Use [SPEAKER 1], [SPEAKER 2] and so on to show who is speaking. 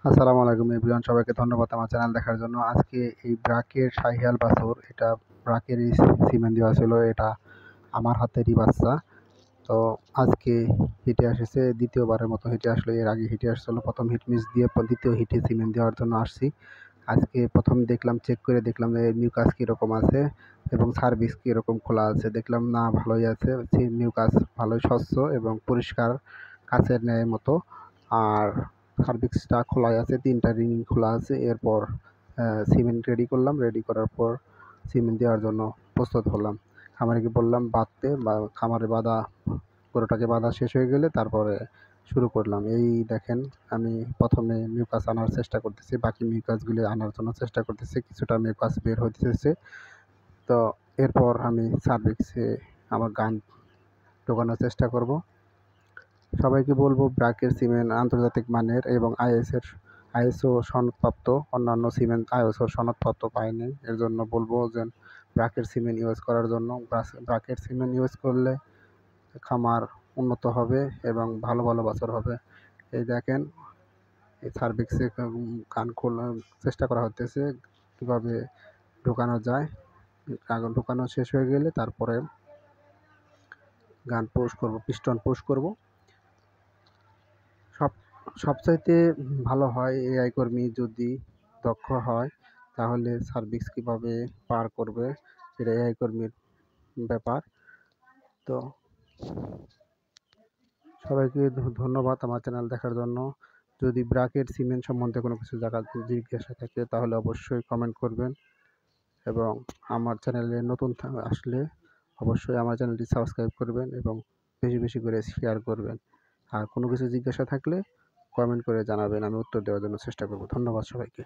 [SPEAKER 1] আসসালামু আলাইকুম এভরিওয়ান, সবাইকে ধন্যবাদ আমার চ্যানেল দেখার জন্য। আজকে এই ব্রাকের শাহিয়াল বাছুর, এটা ব্রাকেরই সিমেন্ট দেওয়া ছিল। এটা আমার হাতেরই বাচ্চা। তো আজকে হিটে এসেছে, দ্বিতীয়বারের মতো হিটে আসলো। এর আগে হিটে আসছিল, প্রথম হিট মিস দিয়ে দ্বিতীয় হিটে সিমেন্ট দেওয়ার জন্য আসছি। আজকে প্রথম দেখলাম, চেক করে দেখলাম যে মিউকাস কীরকম আছে এবং সার্ভিস কীরকম খোলা আছে। দেখলাম না, ভালোই আছে, মিউকাস ভালোই স্বচ্ছ এবং পরিষ্কার, কাচের ন্যায় মতো। আর সার্ভিসটা খোলাই আছে, 3টা রিং খোলা আছে। এরপর সিমেন্ট রেডি করলাম, রেডি করার পর সিমেন্ট দেওয়ার জন্য প্রস্তুত হলাম। খামারিকে বললাম বাঁধতে, বা খামারে বাঁধা, গরুটাকে বাঁধা শেষ হয়ে গেলে তারপরে শুরু করলাম। এই দেখেন, আমি প্রথমে মিউকাস আনার চেষ্টা করতেছি, বাকি মিউকাসগুলি আনার জন্য চেষ্টা করতেছি। কিছুটা মিউকাস বের হইতেছে। তো এরপর আমি সার্ভিসে আমার গান ঢোকানোর চেষ্টা করব। সবাইকে বলবো, ব্রাকের সিমেন্ট আন্তর্জাতিক মানের এবং আইএসও সনদপ্রাপ্ত। অন্যান্য সিমেন্ট আইএসও সনদপ্রাপ্ত পায়নি, এর জন্য বলবো যে ব্রাকের সিমেন্ট ইউজ করার জন্য। ব্রাকের সিমেন্ট ইউজ করলে খামার উন্নত হবে এবং ভালো ভালো বছর হবে। এই দেখেন, এই সার্ভিসে গান খোলার চেষ্টা করা হতেছে, কীভাবে ঢোকানো যায়। ঢোকানো শেষ হয়ে গেলে তারপরে গান পুশ করব, পিস্টন পুশ করব। সবচাইতে ভালো হয় এআই কর্মী যদি দক্ষ হয়, তাহলে সার্ভিস কীভাবে পার করবে সেটা এআই কর্মীর ব্যাপার। তো সবাইকে ধন্যবাদ আমার চ্যানেল দেখার জন্য। যদি ব্রাকেট সিমেন্ট সম্বন্ধে কোনো কিছু জিজ্ঞাসা থাকে তাহলে অবশ্যই কমেন্ট করবেন, এবং আমার চ্যানেলে নতুন আসলে অবশ্যই আমার চ্যানেলটি সাবস্ক্রাইব করবেন এবং বেশি বেশি করে শেয়ার করবেন। আর কোনো কিছু জিজ্ঞাসা থাকলে কমেন্ট করে জানাবেন, আমি উত্তর দেওয়ার জন্য চেষ্টা করব। ধন্যবাদ সবাইকে।